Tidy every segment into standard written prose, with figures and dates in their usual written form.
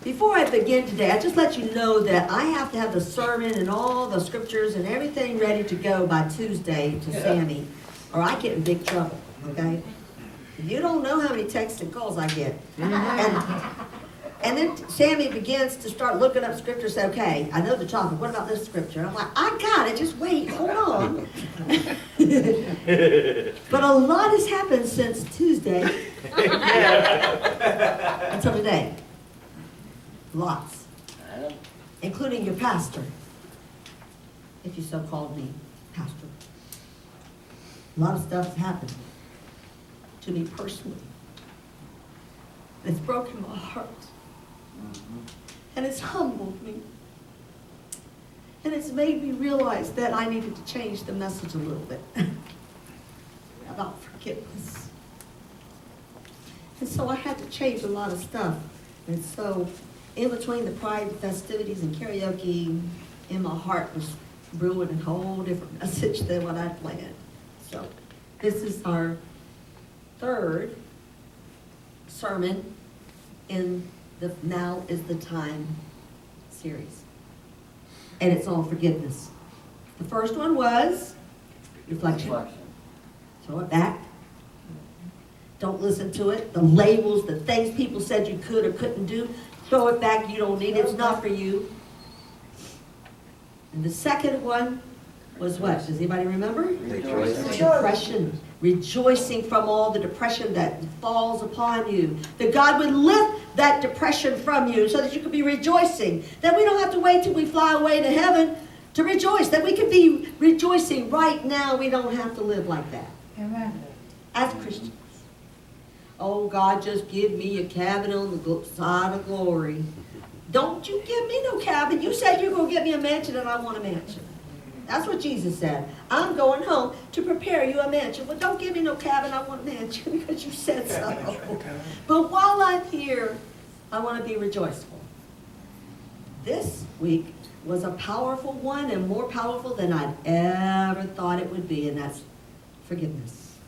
Before I begin today, I just let you know that I have to have the sermon and all the scriptures and everything ready to go by Tuesday to Sammy, or I get in big trouble, okay? You don't know how many texts and calls I get. And then Sammy begins to start looking up scripture, say, okay, I know the topic, what about this scripture? I'm like, I got it, just wait, hold on. But a lot has happened since Tuesday until today. Lots. Including your pastor, if you so called me pastor. A lot of stuff has happened to me personally. It's broken my heart. And it's humbled me. And it's made me realize that I needed to change the message a little bit about forgiveness. And so I had to change a lot of stuff. And so in between the pride festivities and karaoke, in my heart was brewing a whole different message than what I planned. So this is our third sermon in the Now is the Time series. And it's all forgiveness. The first one was reflection. Throw it back. Don't listen to it. The labels, the things people said you could or couldn't do, throw it back. You don't need it. It's not for you. And the second one was what? Does anybody remember? Depression. Rejoicing from all the depression that falls upon you. That God would lift that depression from you so that you could be rejoicing. That we don't have to wait till we fly away to heaven to rejoice. That we could be rejoicing right now. We don't have to live like that. Amen. As Christians. Oh, God, just give me a cabin on the side of glory. Don't you give me no cabin. You said you're going to get me a mansion and I want a mansion. That's what Jesus said. I'm going home to prepare you a mansion. Well, don't give me no cabin. I want a mansion because you said so. But while I'm here, I want to be rejoiceful. This week was a powerful one and more powerful than I'd ever thought it would be, and that's forgiveness.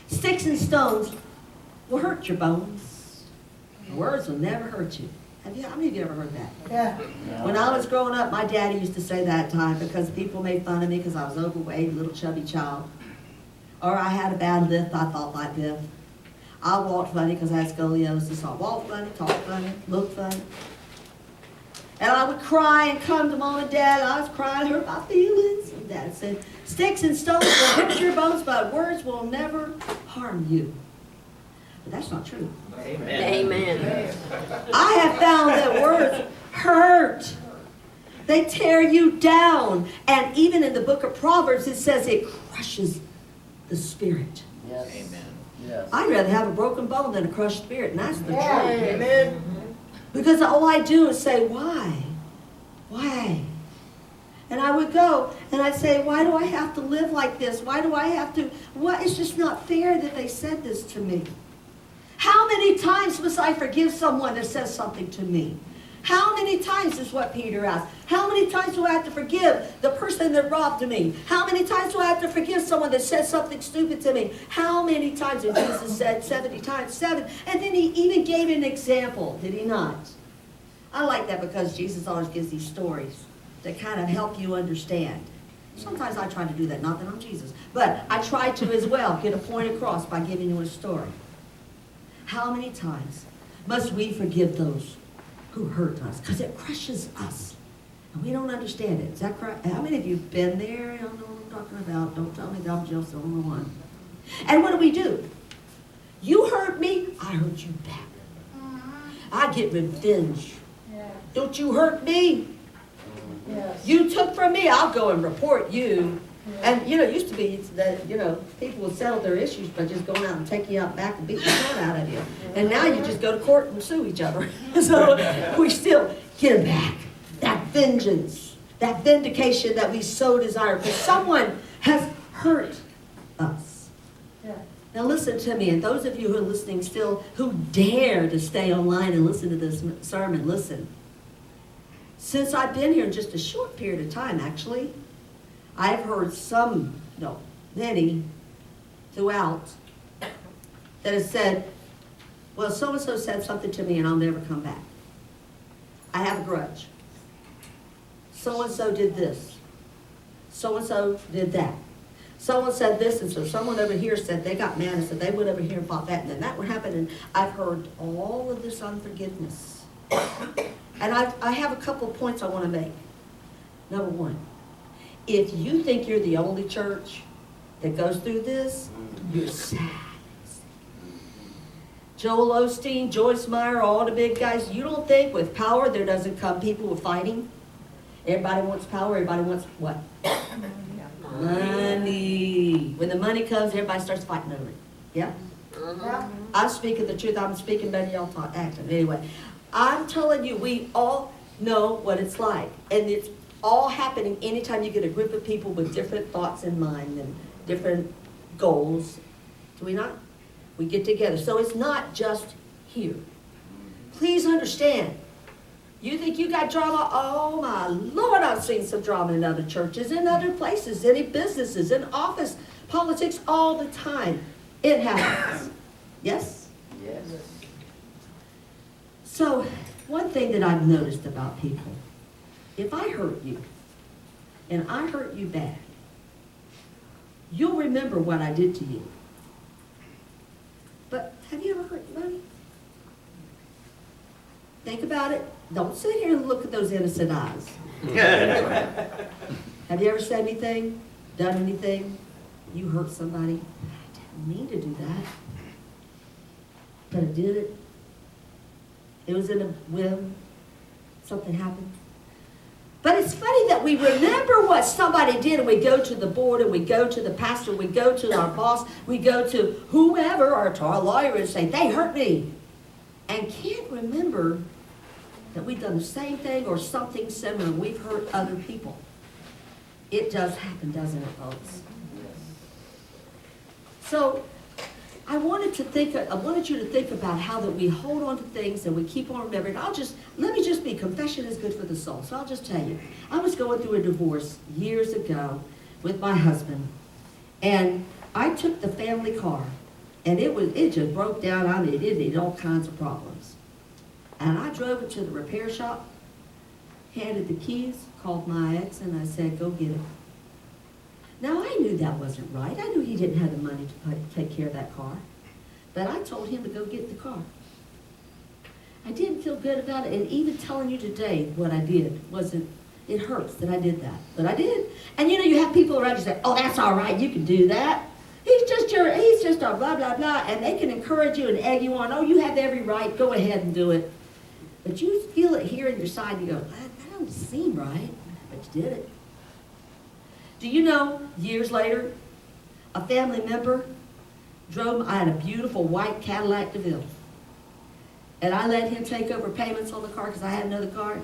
Sticks and stones will hurt your bones. Words will never hurt you. How many of you ever heard that? Yeah. When I was growing up, my daddy used to say that time because people made fun of me because I was overweight, little chubby child. Or I had a bad lift, I thought like Biff. I walked funny because I had scoliosis. I walked funny, talked funny, looked funny. And I would cry and come to Mom and Dad. I was crying, hurt my feelings. And Dad said, sticks and stones will hurt your bones, but words will never harm you. But that's not true. Amen. I have found that words hurt. They tear you down. And even in the book of Proverbs, it says it crushes the spirit. Yes. Amen. Yes. I'd rather have a broken bone than a crushed spirit, and that's the truth. Amen. Because all I do is say, why? Why? And I would go and I'd say, why do I have to live like this? Why do I have to? What? It's just not fair that they said this to me. How many times must I forgive someone that says something to me? How many times is what Peter asked? How many times do I have to forgive the person that robbed me? How many times do I have to forgive someone that said something stupid to me? How many times? And Jesus said 70 times 7. And then he even gave an example, did he not? I like that because Jesus always gives these stories that kind of help you understand. Sometimes I try to do that, not that I'm Jesus. But I try to as well get a point across by giving you a story. How many times must we forgive those who hurt us? Because it crushes us. And we don't understand it. Is that correct? How many of you have been there? I don't know what I'm talking about. Don't tell me that I'm just the only one. And what do? You hurt me, I hurt you back. I get revenge. Yeah. Don't you hurt me? Yes. You took from me, I'll go and report you. And, it used to be that, people would settle their issues by just going out and taking you out back and beating the hell out of you. And now you just go to court and sue each other. So we still get back. That vengeance, that vindication that we so desire. Because someone has hurt us. Yeah. Now listen to me, and those of you who are listening still, who dare to stay online and listen to this sermon, listen. Since I've been here in just a short period of time, actually, I've heard many throughout that have said, well, so-and-so said something to me and I'll never come back. I have a grudge. So-and-so did this. So-and-so did that. Someone said this, and so someone over here said they got mad and said they went over here and fought that, and then that would happen, and I've heard all of this unforgiveness. And I have a couple points I want to make. Number one, if you think you're the only church that goes through this, you're sad. Joel Osteen, Joyce Meyer, all the big guys, you don't think with power there doesn't come people with fighting? Everybody wants power, everybody wants what? Money. When the money comes, everybody starts fighting over it. Yeah? I'm speaking the truth. I'm speaking better y'all talk acting. Anyway, I'm telling you, we all know what it's like. And it's all happening anytime you get a group of people with different thoughts in mind and different goals. Do we not? We get together. So it's not just here. Please understand. You think you got drama? Oh my Lord, I've seen some drama in other churches, in other places, in businesses, in office, politics, all the time. It happens. Yes? Yes. So, one thing that I've noticed about people, if I hurt you, and I hurt you bad, you'll remember what I did to you. But have you ever hurt anybody? Think about it. Don't sit here and look at those innocent eyes. Have you ever said anything, done anything, you hurt somebody? I didn't mean to do that, but I did it. It was in a whim. Something happened. But it's funny that we remember what somebody did, and we go to the board, and we go to the pastor, we go to our boss, we go to whoever, or to our lawyer, and say, they hurt me. And can't remember that we've done the same thing or something similar. We've hurt other people. It does happen, doesn't it, folks? So I wanted you to think about how that we hold on to things and we keep on remembering. Let me just be, confession is good for the soul. So I'll just tell you, I was going through a divorce years ago with my husband, and I took the family car, and it just broke down. I mean, it needed all kinds of problems. And I drove it to the repair shop, handed the keys, called my ex, and I said, go get it. Now, I knew that wasn't right. I knew he didn't have the money to take care of that car. But I told him to go get the car. I didn't feel good about it, and even telling you today what I did it hurts that I did that. But I did. And you know, you have people around you say, oh, that's all right, you can do that. He's just a blah, blah, blah. And they can encourage you and egg you on. Oh, you have every right, go ahead and do it. But you feel it here in your side, and you go, that don't seem right, but you did it. Do you know, years later, a family member I had a beautiful white Cadillac DeVille. And I let him take over payments on the car because I had another car.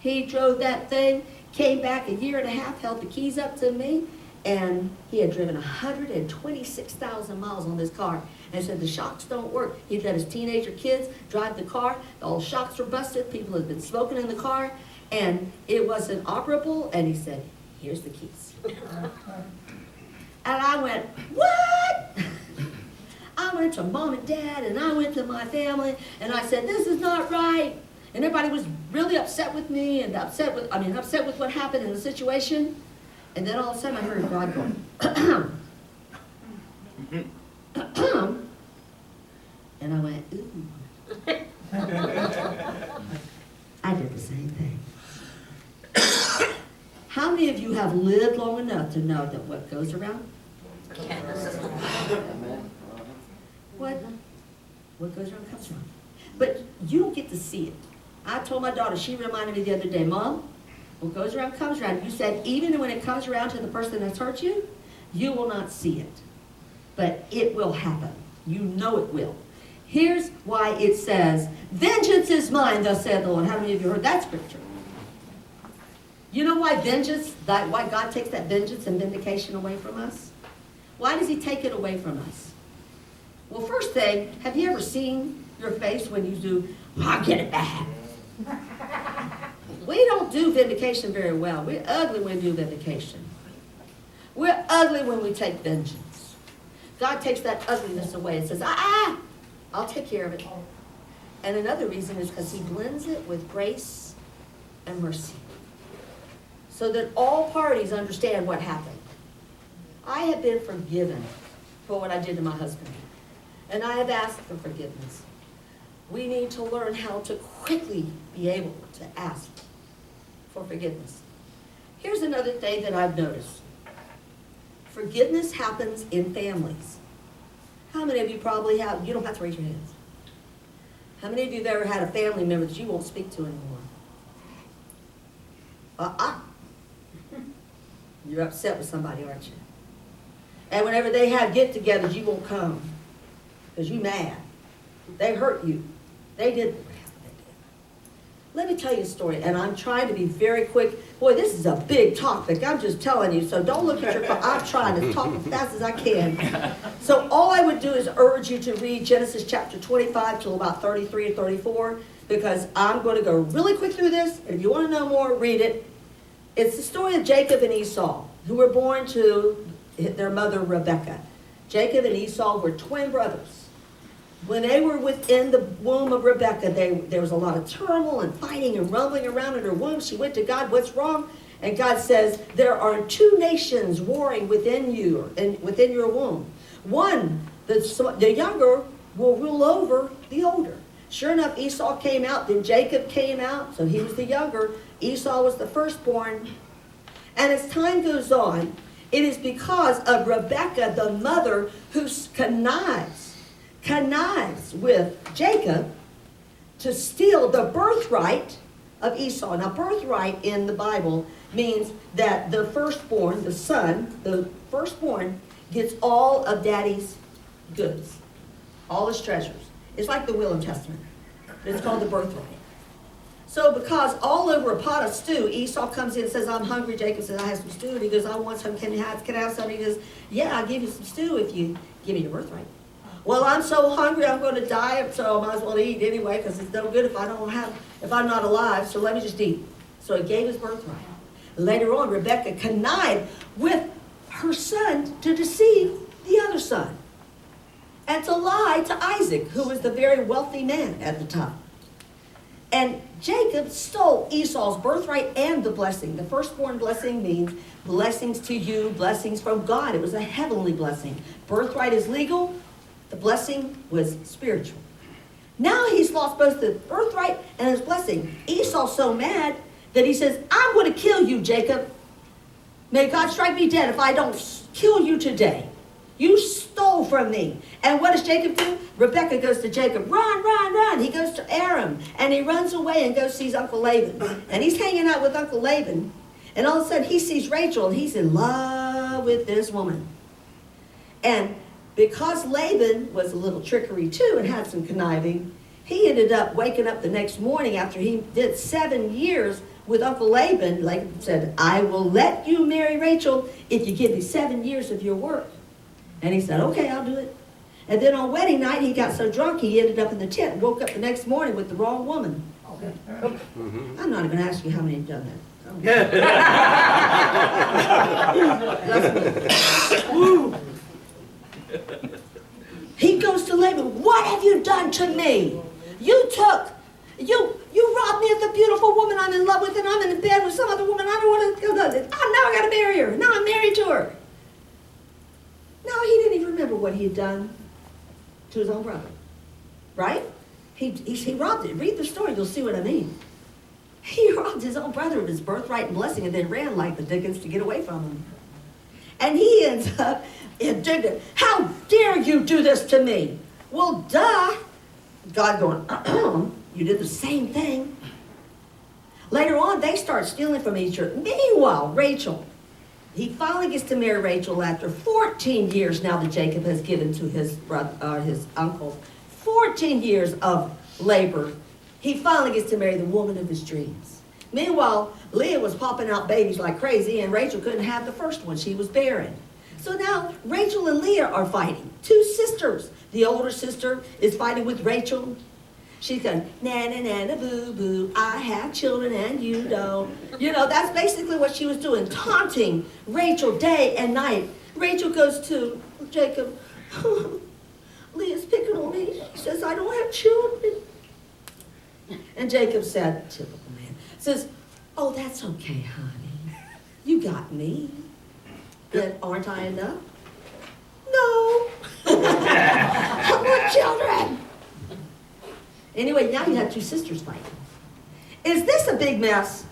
He drove that thing, came back a year and a half, held the keys up to me, and he had driven 126,000 miles on this car. And said the shocks don't work. He'd let his teenager kids drive the car. All the shocks were busted. People had been smoking in the car. And it wasn't operable. And he said, here's the keys. And I went, what? I went to mom and dad, and I went to my family, and I said, this is not right. And everybody was really upset with me, and upset with what happened in the situation. And then all of a sudden I heard God going, and I went, ooh. I did the same thing. How many of you have lived long enough to know that what goes around? What goes around comes around. But you don't get to see it. I told my daughter, she reminded me the other day, Mom, what goes around comes around. You said even when it comes around to the person that's hurt you, you will not see it. But it will happen. You know it will. Here's why it says, vengeance is mine, thus saith the Lord. How many of you heard that scripture? You know why why God takes that vengeance and vindication away from us? Why does he take it away from us? Well, first thing, have you ever seen your face when you do, I'll get it back? We don't do vindication very well. We're ugly when we do vindication. We're ugly when we take vengeance. God takes that ugliness away and says, I'll take care of it. And another reason is because he blends it with grace and mercy, so that all parties understand what happened. I have been forgiven for what I did to my husband, and I have asked for forgiveness. We need to learn how to quickly be able to ask for forgiveness. Here's another thing that I've noticed. Forgiveness happens in families. How many of you probably have, you don't have to raise your hands. How many of you have ever had a family member that you won't speak to anymore? You're upset with somebody, aren't you? And whenever they have get-togethers, you won't come because you're mad. They hurt you. They did. Let me tell you a story, and I'm trying to be very quick. Boy, this is a big topic. I'm just telling you, so don't look at your phone. I'm trying to talk as fast as I can. So all I would do is urge you to read Genesis chapter 25 till about 33 or 34, because I'm going to go really quick through this. And if you want to know more, read it. It's the story of Jacob and Esau, who were born to their mother Rebekah. Jacob and Esau were twin brothers. When they were within the womb of Rebekah, there was a lot of turmoil and fighting and rumbling around in her womb. She went to God, what's wrong? And God says, there are two nations warring within you and within your womb. One, the younger, will rule over the older. Sure enough, Esau came out, then Jacob came out, so he was the younger. Esau was the firstborn. And as time goes on, it is because of Rebekah, the mother, who connives with Jacob to steal the birthright of Esau. Now, birthright in the Bible means that the firstborn, the son, the firstborn, gets all of daddy's goods, all his treasures. It's like the will and testament. It's called the birthright. So because all over a pot of stew, Esau comes in and says, I'm hungry. Jacob says, I have some stew. And he goes, I want some. Can I have some? He goes, yeah, I'll give you some stew if you give me your birthright. Well, I'm so hungry, I'm going to die, so I might as well eat anyway, because it's no good if I'm not alive, so let me just eat. So he gave his birthright. Later on, Rebekah connived with her son to deceive the other son, and to lie to Isaac, who was the very wealthy man at the time. And Jacob stole Esau's birthright and the blessing. The firstborn blessing means blessings to you, blessings from God. It was a heavenly blessing. Birthright is legal. The blessing was spiritual. Now he's lost both the birthright and his blessing. Esau's so mad that he says, I'm going to kill you, Jacob. May God strike me dead if I don't kill you today. You stole from me. And what does Jacob do? Rebekah goes to Jacob, run, run, run. He goes to Aram, and he runs away and goes sees Uncle Laban. And he's hanging out with Uncle Laban. And all of a sudden he sees Rachel, and he's in love with this woman. And because Laban was a little trickery too and had some conniving, he ended up waking up the next morning after he did 7 years with Uncle Laban. Laban said, I will let you marry Rachel if you give me 7 years of your work. And he said, okay, I'll do it. And then on wedding night, he got so drunk he ended up in the tent and woke up the next morning with the wrong woman. Okay. I'm not even going to ask you how many have done that. He goes to Laban, what have you done to me? You robbed me of the beautiful woman I'm in love with, and I'm in bed with some other woman. I don't want to go to this. Oh, now I got to marry her. Now I'm married to her. No, he didn't even remember what he had done to his own brother. Right? He robbed it. Read the story, you'll see what I mean. He robbed his own brother of his birthright and blessing and then ran like the dickens to get away from him. And he ends up indignant. How dare you do this to me? Well, duh. God going, you did the same thing. Later on, they start stealing from each other. Meanwhile, Rachel, he finally gets to marry Rachel after 14 years now that Jacob has given to his brother, his uncle. 14 years of labor. He finally gets to marry the woman of his dreams. Meanwhile, Leah was popping out babies like crazy, and Rachel couldn't have the first one. She was barren. So now Rachel and Leah are fighting. Two sisters. The older sister is fighting with Rachel. She's going, na, na, na, boo, boo, I have children and you don't. You know, that's basically what she was doing, taunting Rachel day and night. Rachel goes to Jacob, Leah's picking on me. She says, I don't have children. And Jacob said, typical man, says, Oh, that's okay, honey. You got me. But aren't I enough? No. I want children. Anyway, now you have two sisters fighting. Is this a big mess?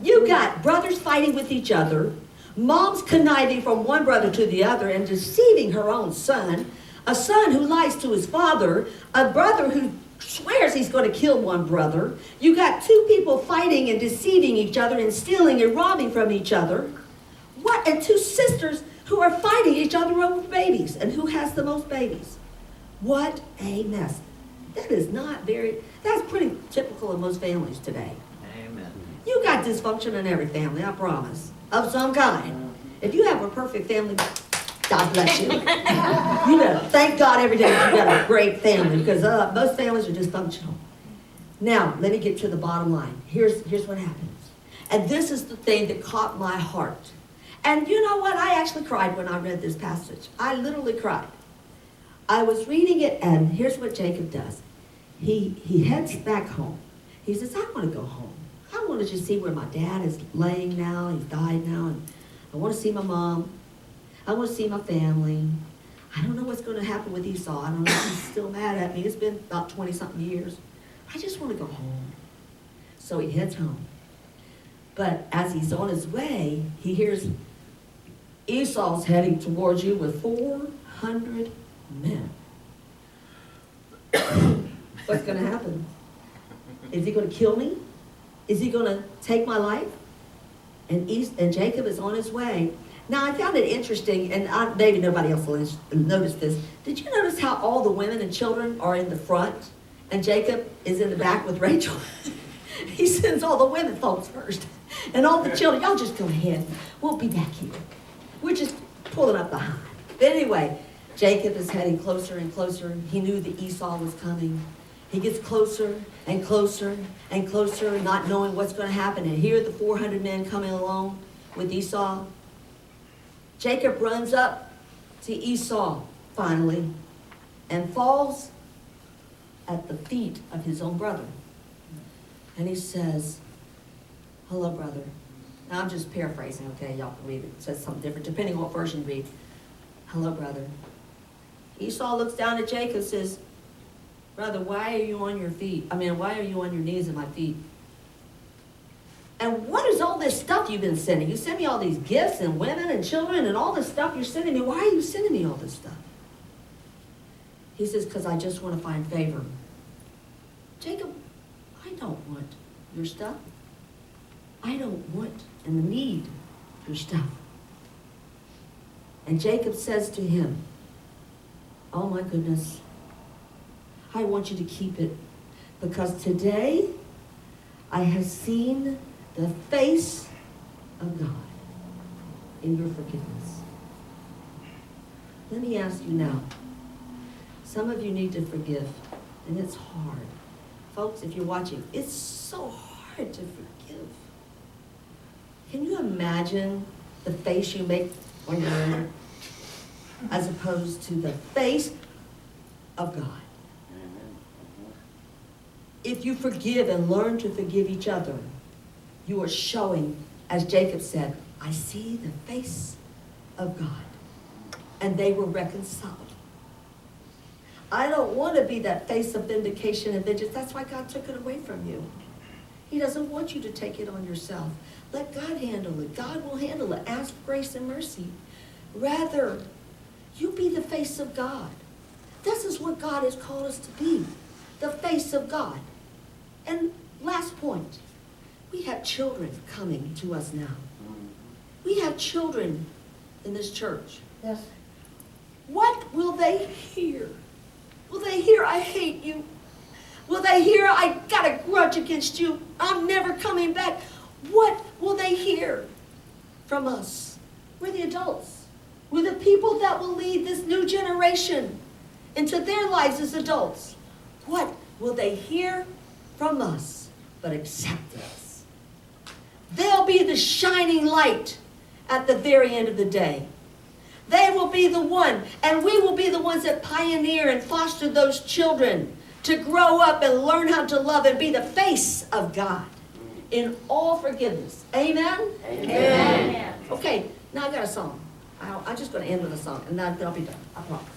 You got brothers fighting with each other, moms conniving from one brother to the other and deceiving her own son, a son who lies to his father, a brother who swears he's going to kill one brother. You got two people fighting and deceiving each other and stealing and robbing from each other. What? And two sisters who are fighting each other over babies and who has the most babies. What a mess. That's pretty typical of most families today. Amen. You got dysfunction in every family, I promise, of some kind. If you have a perfect family, God bless you. You better thank God every day that you got a great family, because most families are dysfunctional. Now, let me get to the bottom line. Here's what happens. And this is the thing that caught my heart. And you know what? I actually cried when I read this passage. I literally cried. I was reading it, and here's what Jacob does. He heads back home. He says, I want to go home. I want to just see where my dad is laying now. He's died now. And I want to see my mom. I want to see my family. I don't know what's going to happen with Esau. I don't know if he's still mad at me. It's been about 20-something years. I just want to go home. So he heads home. But as he's on his way, he hears Esau's heading towards you with 400 men. What's going to happen? Is he going to kill me? Is he going to take my life? And Jacob is on his way. Now, I found it interesting, and maybe nobody else will notice this. Did you notice how all the women and children are in the front, and Jacob is in the back with Rachel? He sends all the women folks first, and all the children, y'all just go ahead. We'll be back here. We're just pulling up behind. But anyway, Jacob is heading closer and closer. He knew that Esau was coming. He gets closer and closer and closer, not knowing what's going to happen. And here are the 400 men coming along with Esau. Jacob runs up to Esau, finally, and falls at the feet of his own brother. And he says, hello, brother. Now, I'm just paraphrasing, okay? Y'all can read it. It says something different, depending on what version you read. Hello, brother. Esau looks down at Jacob and says, brother, why are you on your feet? Why are you on your knees at my feet? And what is all this stuff you've been sending? You send me all these gifts and women and children and all this stuff you're sending me. Why are you sending me all this stuff? He says, because I just want to find favor. Jacob, I don't want your stuff. I don't want and need your stuff. And Jacob says to him, oh my goodness, I want you to keep it, because today I have seen the face of God in your forgiveness. Let me ask you now, some of you need to forgive, and it's hard. Folks, if you're watching, it's so hard to forgive. Can you imagine the face you make when you're in it, as opposed to the face of God? If you forgive and learn to forgive each other, you are showing, as Jacob said, I see the face of God. And they were reconciled. I don't want to be that face of vindication and vengeance. That's why God took it away from you. He doesn't want you to take it on yourself. Let God handle it. God will handle it. Ask for grace and mercy. Rather, you be the face of God. This is what God has called us to be. The face of God. And last point, we have children coming to us now. We have children in this church. Yes. What will they hear? Will they hear, I hate you? Will they hear, I got a grudge against you? I'm never coming back. What will they hear from us? We're the adults. We're the people that will lead this new generation into their lives as adults. What will they hear from us but acceptance? They'll be the shining light at the very end of the day. They will be the one, and we will be the ones that pioneer and foster those children to grow up and learn how to love and be the face of God in all forgiveness. Amen? Amen. Okay, now I got a song. I'm just gonna end with a song, and then I'll be done, I promise.